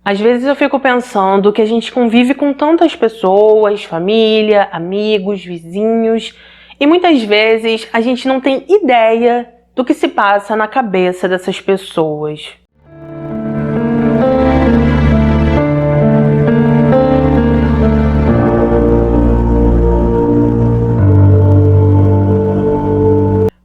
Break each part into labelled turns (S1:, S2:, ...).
S1: Às vezes eu fico pensando que a gente convive com tantas pessoas, família, amigos, vizinhos, e muitas vezes a gente não tem ideia do que se passa na cabeça dessas pessoas.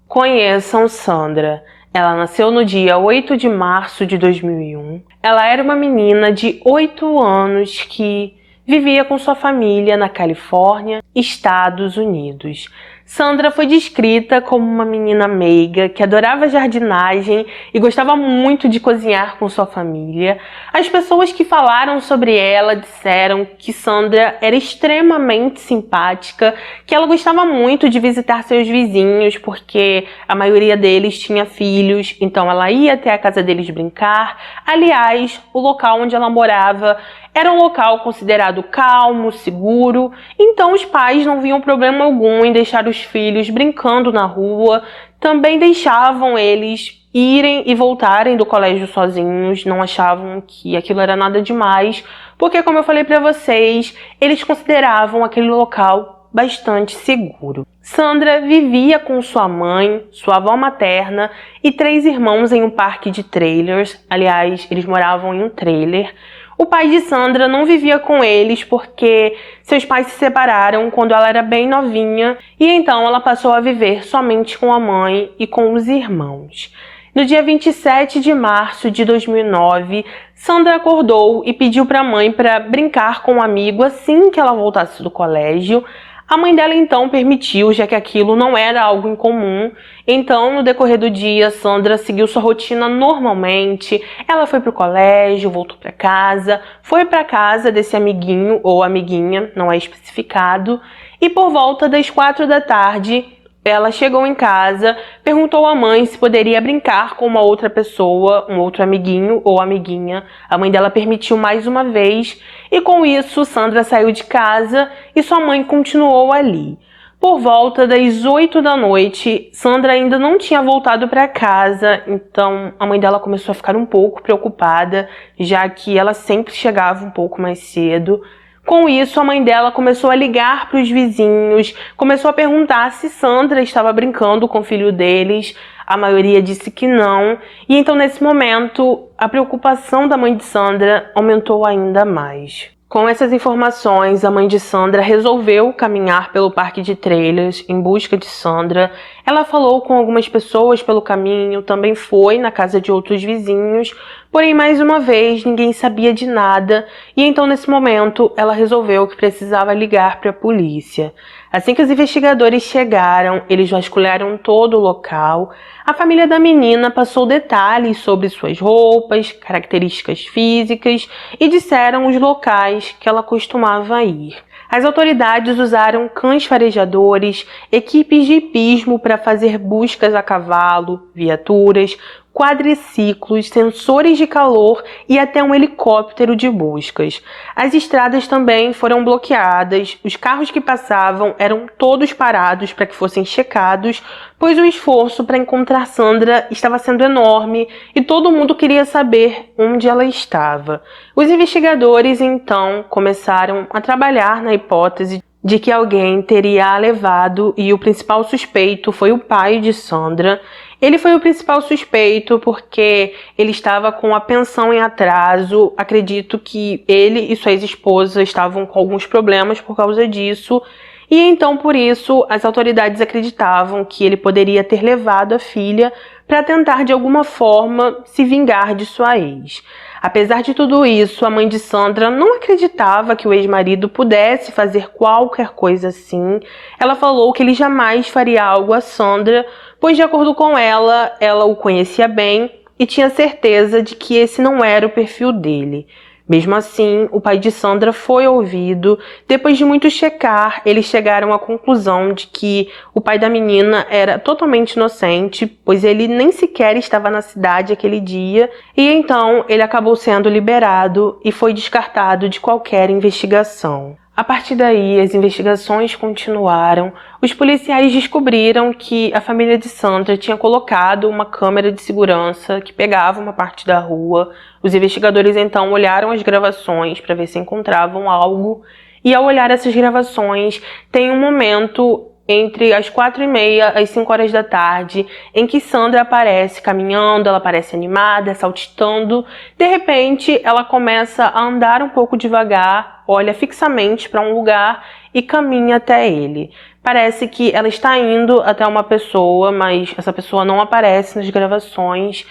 S1: Conheçam Sandra. Ela nasceu no dia 8 de março de 2001. Ela era uma menina de 8 anos que vivia com sua família na Califórnia, Estados Unidos. Sandra foi descrita como uma menina meiga que adorava jardinagem e gostava muito de cozinhar com sua família. As pessoas que falaram sobre ela disseram que Sandra era extremamente simpática, que ela gostava muito de visitar seus vizinhos porque a maioria deles tinha filhos, então ela ia até a casa deles brincar. Aliás, o local onde ela morava era um local considerado calmo, seguro, então os pais não viam problema algum em deixar os filhos brincando na rua, também deixavam eles irem e voltarem do colégio sozinhos, não achavam que aquilo era nada demais, porque, como eu falei para vocês, eles consideravam aquele local bastante seguro. Sandra vivia com sua mãe, sua avó materna e 3 irmãos em um parque de trailers. Aliás, eles moravam em um trailer. O pai de Sandra não vivia com eles porque seus pais se separaram quando ela era bem novinha e então ela passou a viver somente com a mãe e com os irmãos. No dia 27 de março de 2009, Sandra acordou e pediu para a mãe para brincar com um amigo assim que ela voltasse do colégio. A mãe dela então permitiu, já que aquilo não era algo incomum. Então, no decorrer do dia, Sandra seguiu sua rotina normalmente. Ela foi pro colégio, voltou para casa, foi para casa desse amiguinho ou amiguinha, não é especificado. E por volta das 4 da tarde, ela chegou em casa, perguntou à mãe se poderia brincar com uma outra pessoa, um outro amiguinho ou amiguinha. A mãe dela permitiu mais uma vez e com isso Sandra saiu de casa e sua mãe continuou ali. Por volta das 8 da noite, Sandra ainda não tinha voltado para casa, então a mãe dela começou a ficar um pouco preocupada, já que ela sempre chegava um pouco mais cedo. Com isso, a mãe dela começou a ligar para os vizinhos, começou a perguntar se Sandra estava brincando com o filho deles. A maioria disse que não. E então, nesse momento, a preocupação da mãe de Sandra aumentou ainda mais. Com essas informações, a mãe de Sandra resolveu caminhar pelo parque de trailers em busca de Sandra. Ela falou com algumas pessoas pelo caminho, também foi na casa de outros vizinhos, porém, mais uma vez, ninguém sabia de nada e então, nesse momento, ela resolveu que precisava ligar para a polícia. Assim que os investigadores chegaram, eles vasculharam todo o local. A família da menina passou detalhes sobre suas roupas, características físicas e disseram os locais que ela costumava ir. As autoridades usaram cães farejadores, equipes de hipismo para fazer buscas a cavalo, viaturas, quadriciclos, sensores de calor e até um helicóptero de buscas. As estradas também foram bloqueadas, os carros que passavam eram todos parados para que fossem checados, pois o esforço para encontrar Sandra estava sendo enorme e todo mundo queria saber onde ela estava. Os investigadores então começaram a trabalhar na hipótese de que alguém teria a levado e o principal suspeito foi o pai de Sandra. Ele foi o principal suspeito porque ele estava com a pensão em atraso. Acredito que ele e sua ex-esposa estavam com alguns problemas por causa disso. E então, por isso, as autoridades acreditavam que ele poderia ter levado a filha para tentar, de alguma forma, se vingar de sua ex. Apesar de tudo isso, a mãe de Sandra não acreditava que o ex-marido pudesse fazer qualquer coisa assim. Ela falou que ele jamais faria algo a Sandra, pois, de acordo com ela o conhecia bem e tinha certeza de que esse não era o perfil dele. Mesmo assim, o pai de Sandra foi ouvido. Depois de muito checar, eles chegaram à conclusão de que o pai da menina era totalmente inocente, pois ele nem sequer estava na cidade aquele dia, e então ele acabou sendo liberado e foi descartado de qualquer investigação. A partir daí, as investigações continuaram. Os policiais descobriram que a família de Sandra tinha colocado uma câmera de segurança que pegava uma parte da rua. Os investigadores então olharam as gravações para ver se encontravam algo. E ao olhar essas gravações, tem um momento entre as 4h30 às 5 horas da tarde, em que Sandra aparece caminhando, ela parece animada, saltitando. De repente, ela começa a andar um pouco devagar, olha fixamente para um lugar e caminha até ele. Parece que ela está indo até uma pessoa, mas essa pessoa não aparece nas gravações.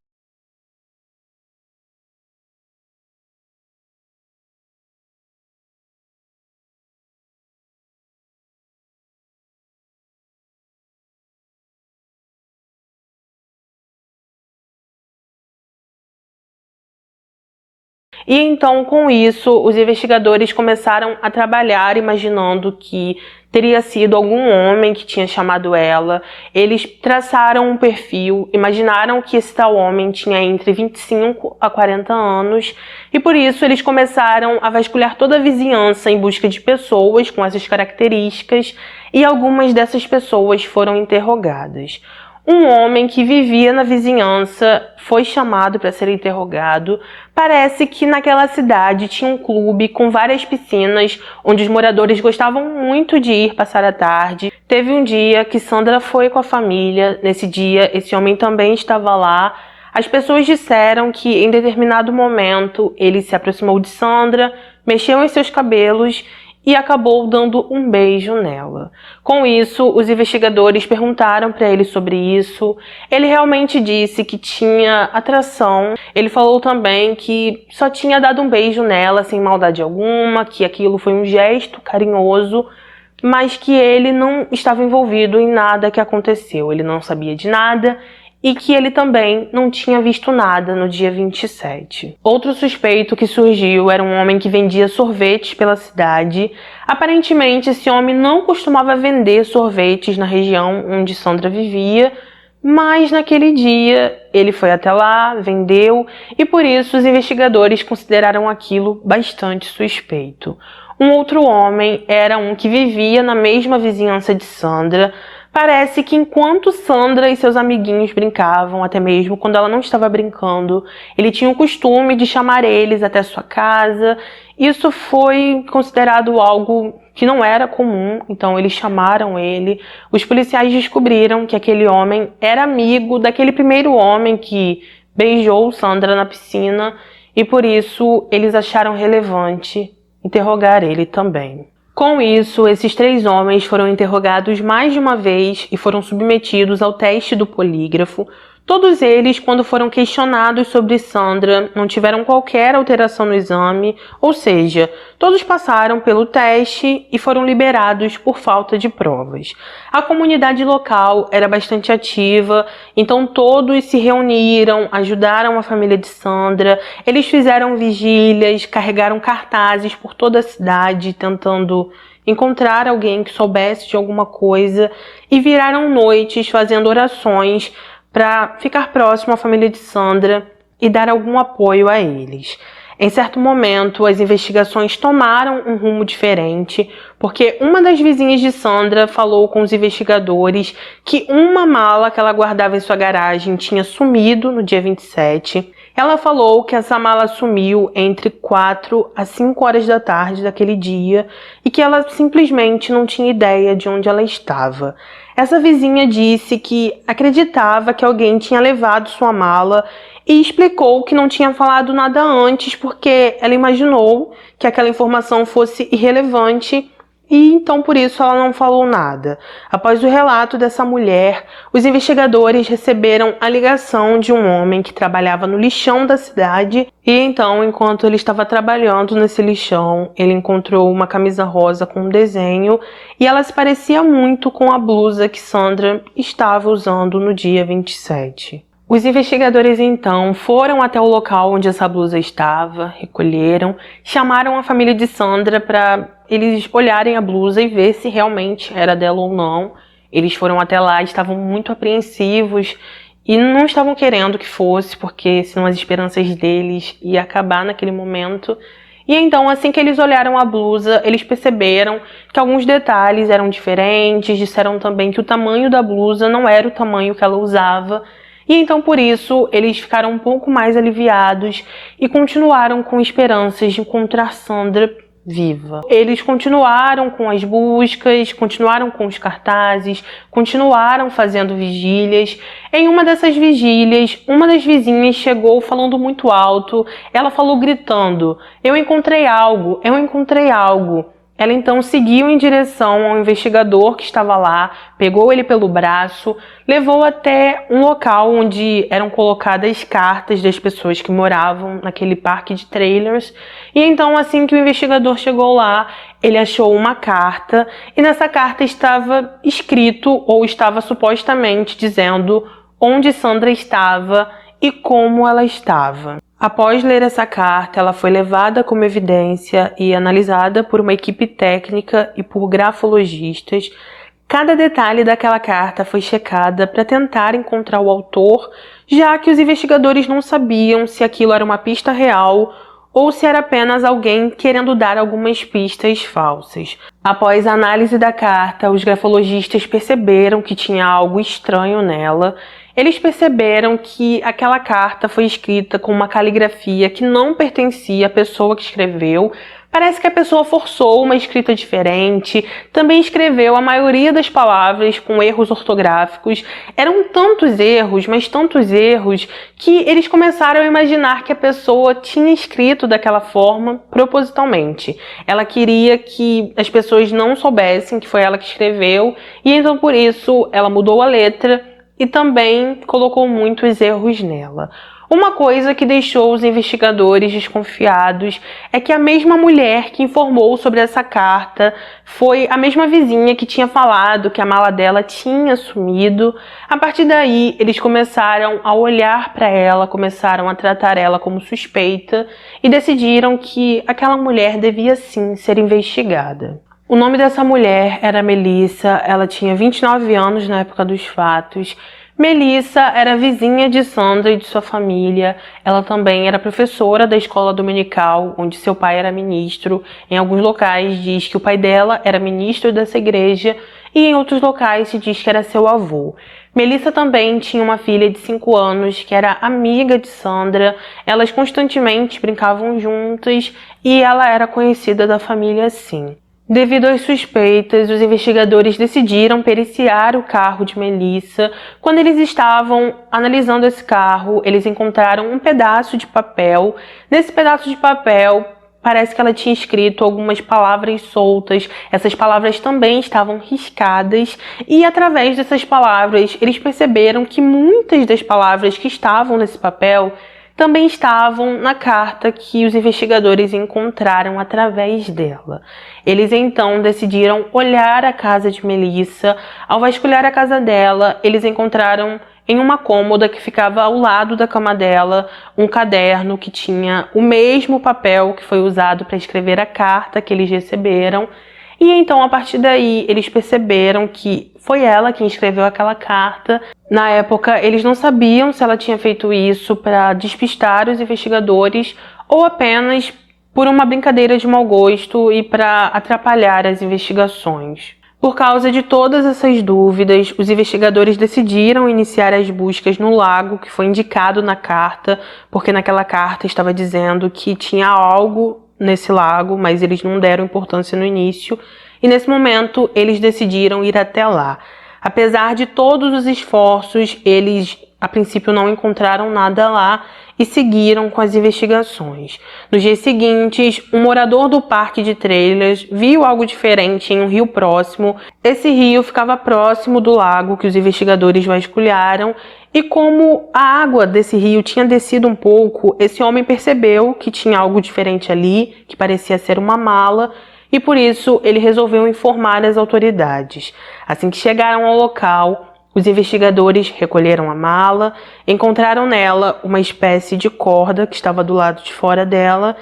S1: E então, com isso, os investigadores começaram a trabalhar imaginando que teria sido algum homem que tinha chamado ela. Eles traçaram um perfil, imaginaram que esse tal homem tinha entre 25 a 40 anos e por isso eles começaram a vasculhar toda a vizinhança em busca de pessoas com essas características e algumas dessas pessoas foram interrogadas. Um homem que vivia na vizinhança foi chamado para ser interrogado. Parece que naquela cidade tinha um clube com várias piscinas, onde os moradores gostavam muito de ir passar a tarde. Teve um dia que Sandra foi com a família. Nesse dia, esse homem também estava lá. As pessoas disseram que em determinado momento ele se aproximou de Sandra, mexeu em seus cabelos e acabou dando um beijo nela. Com isso, os investigadores perguntaram para ele sobre isso. Ele realmente disse que tinha atração. Ele falou também que só tinha dado um beijo nela sem maldade alguma, que aquilo foi um gesto carinhoso, mas que ele não estava envolvido em nada que aconteceu. Ele não sabia de nada e que ele também não tinha visto nada no dia 27. Outro suspeito que surgiu era um homem que vendia sorvetes pela cidade. Aparentemente, esse homem não costumava vender sorvetes na região onde Sandra vivia, mas naquele dia ele foi até lá, vendeu, e por isso os investigadores consideraram aquilo bastante suspeito. Um outro homem era um que vivia na mesma vizinhança de Sandra. Parece que enquanto Sandra e seus amiguinhos brincavam, até mesmo quando ela não estava brincando, ele tinha o costume de chamar eles até sua casa. Isso foi considerado algo que não era comum, então eles chamaram ele. Os policiais descobriram que aquele homem era amigo daquele primeiro homem que beijou Sandra na piscina e por isso eles acharam relevante interrogar ele também. Com isso, esses 3 homens foram interrogados mais de uma vez e foram submetidos ao teste do polígrafo. Todos eles, quando foram questionados sobre Sandra, não tiveram qualquer alteração no exame, ou seja, todos passaram pelo teste e foram liberados por falta de provas. A comunidade local era bastante ativa, então todos se reuniram, ajudaram a família de Sandra, eles fizeram vigílias, carregaram cartazes por toda a cidade, tentando encontrar alguém que soubesse de alguma coisa, e viraram noites fazendo orações para ficar próximo à família de Sandra e dar algum apoio a eles. Em certo momento, as investigações tomaram um rumo diferente, porque uma das vizinhas de Sandra falou com os investigadores que uma mala que ela guardava em sua garagem tinha sumido no dia 27. Ela falou que essa mala sumiu entre 4 a 5 horas da tarde daquele dia e que ela simplesmente não tinha ideia de onde ela estava. Essa vizinha disse que acreditava que alguém tinha levado sua mala e explicou que não tinha falado nada antes porque ela imaginou que aquela informação fosse irrelevante e então por isso ela não falou nada. Após o relato dessa mulher, os investigadores receberam a ligação de um homem que trabalhava no lixão da cidade e então, enquanto ele estava trabalhando nesse lixão, ele encontrou uma camisa rosa com um desenho e ela se parecia muito com a blusa que Sandra estava usando no dia 27. Os investigadores então foram até o local onde essa blusa estava, recolheram, chamaram a família de Sandra para eles olharem a blusa e ver se realmente era dela ou não. Eles foram até lá, estavam muito apreensivos e não estavam querendo que fosse, porque senão as esperanças deles iam acabar naquele momento. E então, assim que eles olharam a blusa, eles perceberam que alguns detalhes eram diferentes, disseram também que o tamanho da blusa não era o tamanho que ela usava. E então, por isso, eles ficaram um pouco mais aliviados e continuaram com esperanças de encontrar Sandra viva. Eles continuaram com as buscas, continuaram com os cartazes, continuaram fazendo vigílias. Em uma dessas vigílias, uma das vizinhas chegou falando muito alto. Ela falou gritando: "Eu encontrei algo, eu encontrei algo." Ela então seguiu em direção ao investigador que estava lá, pegou ele pelo braço, levou até um local onde eram colocadas cartas das pessoas que moravam naquele parque de trailers. E então, assim que o investigador chegou lá, ele achou uma carta e nessa carta estava escrito, ou estava supostamente dizendo, onde Sandra estava e como ela estava. Após ler essa carta, ela foi levada como evidência e analisada por uma equipe técnica e por grafologistas. Cada detalhe daquela carta foi checada para tentar encontrar o autor, já que os investigadores não sabiam se aquilo era uma pista real ou se era apenas alguém querendo dar algumas pistas falsas. Após a análise da carta, os grafologistas perceberam que tinha algo estranho nela. Eles perceberam que aquela carta foi escrita com uma caligrafia que não pertencia à pessoa que escreveu. Parece que a pessoa forçou uma escrita diferente, também escreveu a maioria das palavras com erros ortográficos. Eram tantos erros, mas tantos erros, que eles começaram a imaginar que a pessoa tinha escrito daquela forma propositalmente. Ela queria que as pessoas não soubessem que foi ela que escreveu, e então por isso ela mudou a letra e também colocou muitos erros nela. Uma coisa que deixou os investigadores desconfiados é que a mesma mulher que informou sobre essa carta foi a mesma vizinha que tinha falado que a mala dela tinha sumido. A partir daí, eles começaram a olhar para ela, começaram a tratar ela como suspeita e decidiram que aquela mulher devia sim ser investigada. O nome dessa mulher era Melissa, ela tinha 29 anos na época dos fatos. Melissa era vizinha de Sandra e de sua família. Ela também era professora da escola dominical, onde seu pai era ministro. Em alguns locais diz que o pai dela era ministro dessa igreja e em outros locais se diz que era seu avô. Melissa também tinha uma filha de 5 anos que era amiga de Sandra. Elas constantemente brincavam juntas e ela era conhecida da família sim. Devido às suspeitas, os investigadores decidiram periciar o carro de Melissa. Quando eles estavam analisando esse carro, eles encontraram um pedaço de papel. Nesse pedaço de papel, parece que ela tinha escrito algumas palavras soltas. Essas palavras também estavam riscadas e através dessas palavras, eles perceberam que muitas das palavras que estavam nesse papel também estavam na carta que os investigadores encontraram através dela. Eles então decidiram olhar a casa de Melissa. Ao vasculhar a casa dela, eles encontraram em uma cômoda que ficava ao lado da cama dela um caderno que tinha o mesmo papel que foi usado para escrever a carta que eles receberam. E então, a partir daí, eles perceberam que foi ela quem escreveu aquela carta. Na época, eles não sabiam se ela tinha feito isso para despistar os investigadores ou apenas por uma brincadeira de mau gosto e para atrapalhar as investigações. Por causa de todas essas dúvidas, os investigadores decidiram iniciar as buscas no lago que foi indicado na carta, porque naquela carta estava dizendo que tinha algo nesse lago, mas eles não deram importância no início, e nesse momento eles decidiram ir até lá. Apesar de todos os esforços, eles a princípio não encontraram nada lá e seguiram com as investigações. Nos dias seguintes, um morador do parque de trailers viu algo diferente em um rio próximo. Esse rio ficava próximo do lago que os investigadores vasculharam e como a água desse rio tinha descido um pouco, esse homem percebeu que tinha algo diferente ali, que parecia ser uma mala, e por isso ele resolveu informar as autoridades. Assim que chegaram ao local, os investigadores recolheram a mala, encontraram nela uma espécie de corda que estava do lado de fora dela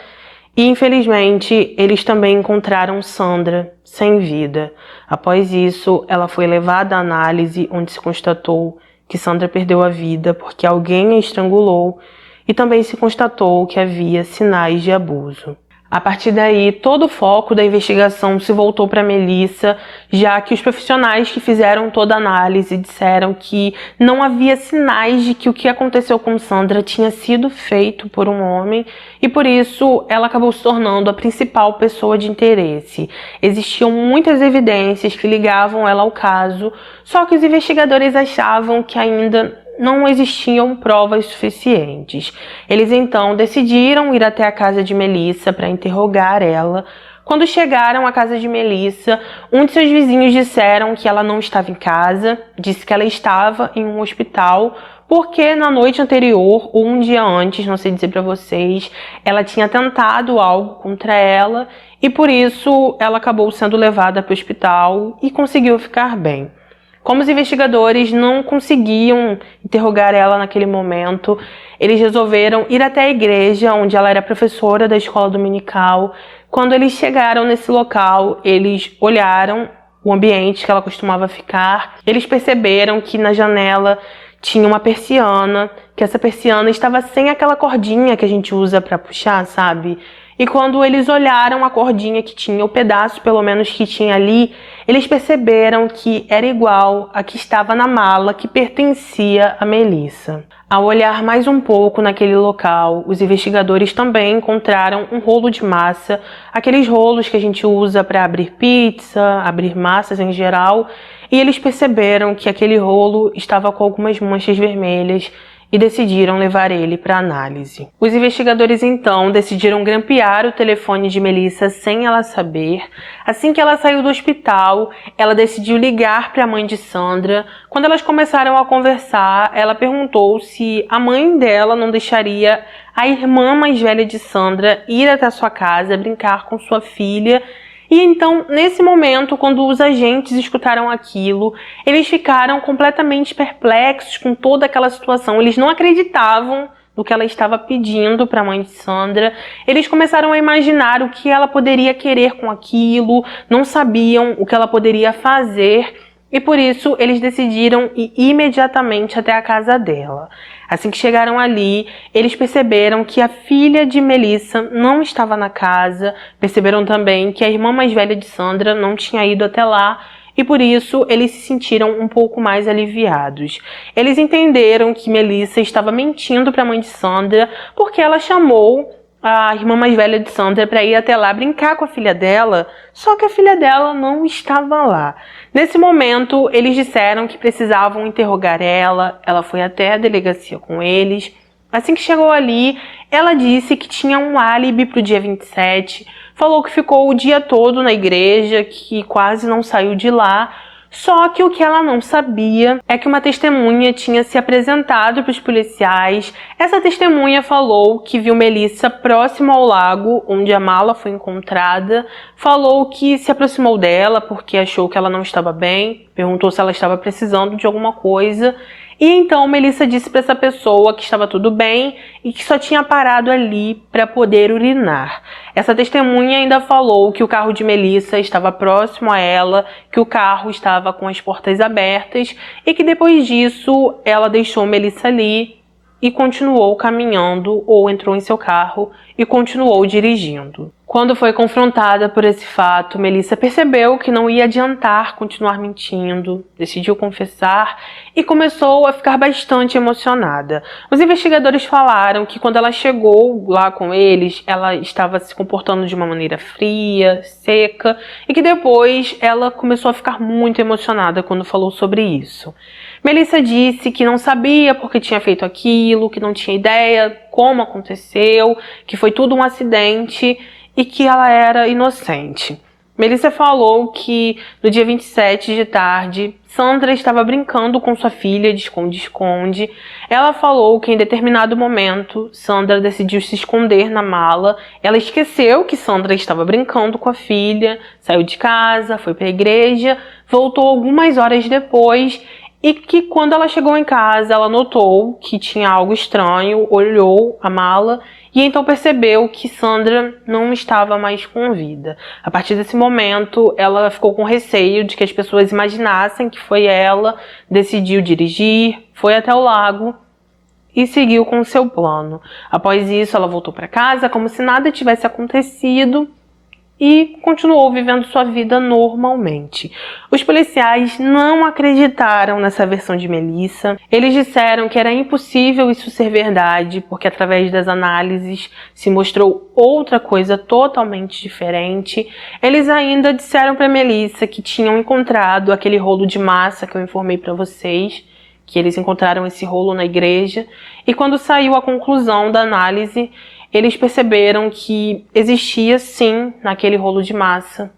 S1: e, infelizmente, eles também encontraram Sandra sem vida. Após isso, ela foi levada à análise, onde se constatou que Sandra perdeu a vida porque alguém a estrangulou e também se constatou que havia sinais de abuso. A partir daí, todo o foco da investigação se voltou para Melissa, já que os profissionais que fizeram toda a análise disseram que não havia sinais de que o que aconteceu com Sandra tinha sido feito por um homem e por isso ela acabou se tornando a principal pessoa de interesse. Existiam muitas evidências que ligavam ela ao caso, só que os investigadores achavam que ainda não existiam provas suficientes. Eles então decidiram ir até a casa de Melissa para interrogar ela. Quando chegaram à casa de Melissa, um de seus vizinhos disseram que ela não estava em casa, disse que ela estava em um hospital, porque na noite anterior, ou um dia antes, não sei dizer para vocês, ela tinha tentado algo contra ela e por isso ela acabou sendo levada para o hospital e conseguiu ficar bem. Como os investigadores não conseguiam interrogar ela naquele momento, eles resolveram ir até a igreja, onde ela era professora da escola dominical. Quando eles chegaram nesse local, eles olharam o ambiente que ela costumava ficar. Eles perceberam que na janela tinha uma persiana, que essa persiana estava sem aquela cordinha que a gente usa para puxar, sabe? E quando eles olharam a cordinha que tinha, o pedaço pelo menos que tinha ali, eles perceberam que era igual a que estava na mala que pertencia a Melissa. Ao olhar mais um pouco naquele local, os investigadores também encontraram um rolo de massa, aqueles rolos que a gente usa para abrir pizza, abrir massas em geral, e eles perceberam que aquele rolo estava com algumas manchas vermelhas e decidiram levar ele para análise. Os investigadores então decidiram grampear o telefone de Melissa sem ela saber. Assim que ela saiu do hospital, ela decidiu ligar para a mãe de Sandra. Quando elas começaram a conversar, ela perguntou se a mãe dela não deixaria a irmã mais velha de Sandra ir até sua casa brincar com sua filha. E então, nesse momento, quando os agentes escutaram aquilo, eles ficaram completamente perplexos com toda aquela situação. Eles não acreditavam no que ela estava pedindo para a mãe de Sandra. Eles começaram a imaginar o que ela poderia querer com aquilo, não sabiam o que ela poderia fazer. E por isso, eles decidiram ir imediatamente até a casa dela. Assim que chegaram ali, eles perceberam que a filha de Melissa não estava na casa, perceberam também que a irmã mais velha de Sandra não tinha ido até lá, e por isso eles se sentiram um pouco mais aliviados. Eles entenderam que Melissa estava mentindo para a mãe de Sandra, porque ela chamou a irmã mais velha de Sandra para ir até lá brincar com a filha dela, só que a filha dela não estava lá. Nesse momento, eles disseram que precisavam interrogar ela. Ela foi até a delegacia com eles. Assim que chegou ali, ela disse que tinha um álibi para o dia 27, falou que ficou o dia todo na igreja, que quase não saiu de lá. Só que o que ela não sabia é que uma testemunha tinha se apresentado para os policiais. Essa testemunha falou que viu Melissa próximo ao lago onde a mala foi encontrada. Falou que se aproximou dela porque achou que ela não estava bem, perguntou se ela estava precisando de alguma coisa. E então Melissa disse para essa pessoa que estava tudo bem e que só tinha parado ali para poder urinar. Essa testemunha ainda falou que o carro de Melissa estava próximo a ela, que o carro estava com as portas abertas e que depois disso ela deixou Melissa ali e continuou caminhando ou entrou em seu carro e continuou dirigindo. Quando foi confrontada por esse fato, Melissa percebeu que não ia adiantar continuar mentindo, decidiu confessar e começou a ficar bastante emocionada. Os investigadores falaram que quando ela chegou lá com eles, ela estava se comportando de uma maneira fria, seca, e que depois ela começou a ficar muito emocionada quando falou sobre isso. Melissa disse que não sabia por que tinha feito aquilo, que não tinha ideia como aconteceu, que foi tudo um acidente e que ela era inocente. Melissa falou que no dia 27 de tarde, Sandra estava brincando com sua filha de esconde-esconde. Ela falou que em determinado momento, Sandra decidiu se esconder na mala. Ela esqueceu que Sandra estava brincando com a filha, saiu de casa, foi para a igreja, voltou algumas horas depois e que quando ela chegou em casa, ela notou que tinha algo estranho, olhou a mala e então percebeu que Sandra não estava mais com vida. A partir desse momento, ela ficou com receio de que as pessoas imaginassem que foi ela, decidiu dirigir, foi até o lago e seguiu com seu plano. Após isso, ela voltou para casa como se nada tivesse acontecido e continuou vivendo sua vida normalmente. Os policiais não acreditaram nessa versão de Melissa. Eles disseram que era impossível isso ser verdade, porque através das análises se mostrou outra coisa totalmente diferente. Eles ainda disseram para Melissa que tinham encontrado aquele rolo de massa que eu informei para vocês, que eles encontraram esse rolo na igreja, e quando saiu a conclusão da análise, eles perceberam que existia sim, naquele rolo de massa,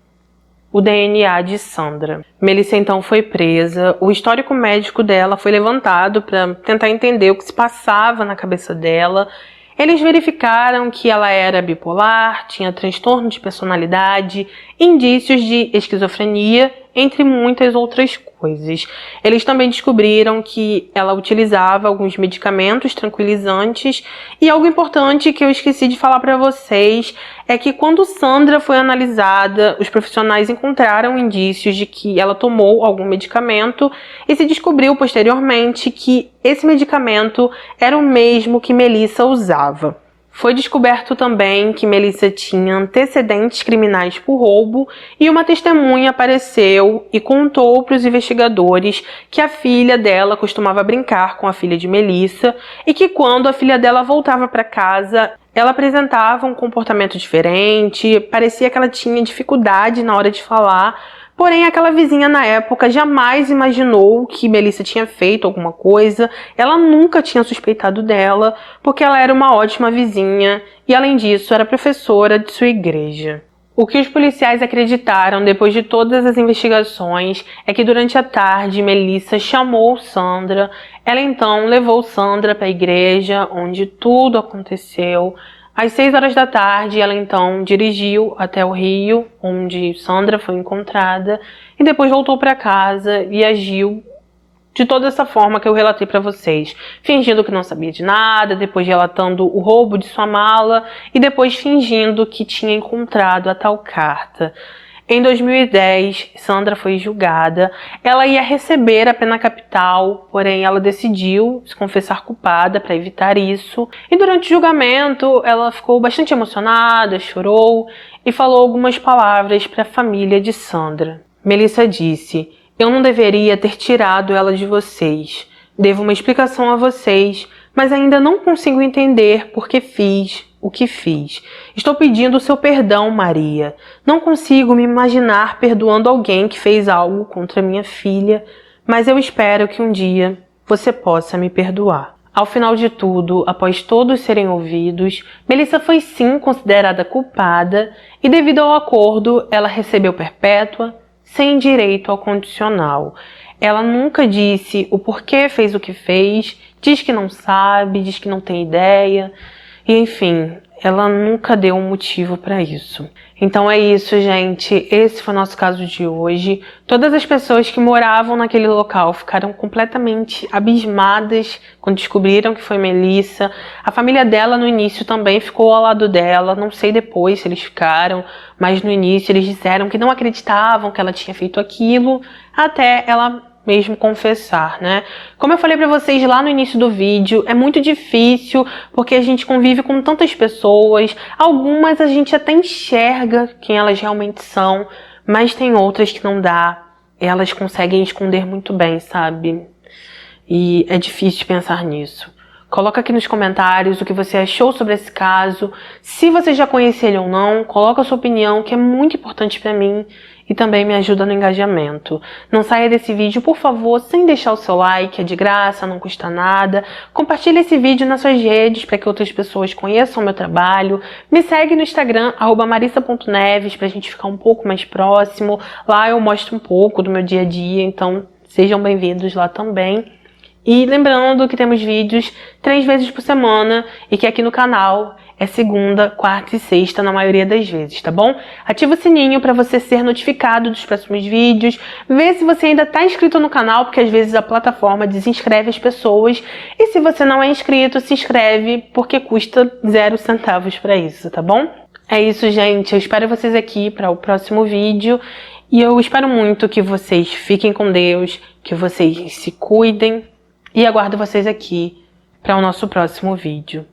S1: o DNA de Sandra. Melissa então foi presa, o histórico médico dela foi levantado para tentar entender o que se passava na cabeça dela. Eles verificaram que ela era bipolar, tinha transtorno de personalidade, indícios de esquizofrenia, entre muitas outras coisas. Eles também descobriram que ela utilizava alguns medicamentos tranquilizantes, e algo importante que eu esqueci de falar para vocês é que quando Sandra foi analisada, os profissionais encontraram indícios de que ela tomou algum medicamento e se descobriu posteriormente que esse medicamento era o mesmo que Melissa usava. Foi descoberto também que Melissa tinha antecedentes criminais por roubo e uma testemunha apareceu e contou para os investigadores que a filha dela costumava brincar com a filha de Melissa e que quando a filha dela voltava para casa, ela apresentava um comportamento diferente, parecia que ela tinha dificuldade na hora de falar. Porém, aquela vizinha na época jamais imaginou que Melissa tinha feito alguma coisa, ela nunca tinha suspeitado dela, porque ela era uma ótima vizinha e, além disso, era professora de sua igreja. O que os policiais acreditaram depois de todas as investigações é que durante a tarde Melissa chamou Sandra, ela então levou Sandra para a igreja onde tudo aconteceu. Às 6 horas da tarde, ela então dirigiu até o rio, onde Sandra foi encontrada, e depois voltou para casa e agiu de toda essa forma que eu relatei para vocês, fingindo que não sabia de nada, depois relatando o roubo de sua mala e depois fingindo que tinha encontrado a tal carta. Em 2010, Sandra foi julgada. Ela ia receber a pena capital, porém ela decidiu se confessar culpada para evitar isso. E durante o julgamento, ela ficou bastante emocionada, chorou e falou algumas palavras para a família de Sandra. Melissa disse: "Eu não deveria ter tirado ela de vocês. Devo uma explicação a vocês, mas ainda não consigo entender por que fiz o que fiz. Estou pedindo o seu perdão, Maria. Não consigo me imaginar perdoando alguém que fez algo contra minha filha, mas eu espero que um dia você possa me perdoar." Ao final de tudo, após todos serem ouvidos, Melissa foi sim considerada culpada e, devido ao acordo, ela recebeu perpétua, sem direito ao condicional. Ela nunca disse o porquê fez o que fez, diz que não sabe, diz que não tem ideia, e enfim, ela nunca deu um motivo para isso. Então é isso, gente. Esse foi o nosso caso de hoje. Todas as pessoas que moravam naquele local ficaram completamente abismadas quando descobriram que foi Melissa. A família dela no início também ficou ao lado dela. Não sei depois se eles ficaram, mas no início eles disseram que não acreditavam que ela tinha feito aquilo, até ela mesmo confessar, né? Como eu falei pra vocês lá no início do vídeo, é muito difícil porque a gente convive com tantas pessoas, algumas a gente até enxerga quem elas realmente são, mas tem outras que não dá, elas conseguem esconder muito bem, sabe? E é difícil pensar nisso. Coloca aqui nos comentários o que você achou sobre esse caso, se você já conhece ele ou não, coloca a sua opinião, que é muito importante pra mim e também me ajuda no engajamento. Não saia desse vídeo, por favor, sem deixar o seu like, é de graça, não custa nada. Compartilhe esse vídeo nas suas redes para que outras pessoas conheçam o meu trabalho. Me segue no Instagram, @marissa.neves, pra gente ficar um pouco mais próximo. Lá eu mostro um pouco do meu dia a dia, então sejam bem-vindos lá também. E lembrando que temos vídeos 3 vezes por semana e que aqui no canal é segunda, quarta e sexta na maioria das vezes, tá bom? Ativa o sininho para você ser notificado dos próximos vídeos. Vê se você ainda tá inscrito no canal, porque às vezes a plataforma desinscreve as pessoas. E se você não é inscrito, se inscreve, porque custa 0 centavos para isso, tá bom? É isso, gente. Eu espero vocês aqui para o próximo vídeo. E eu espero muito que vocês fiquem com Deus, que vocês se cuidem. E aguardo vocês aqui para o nosso próximo vídeo.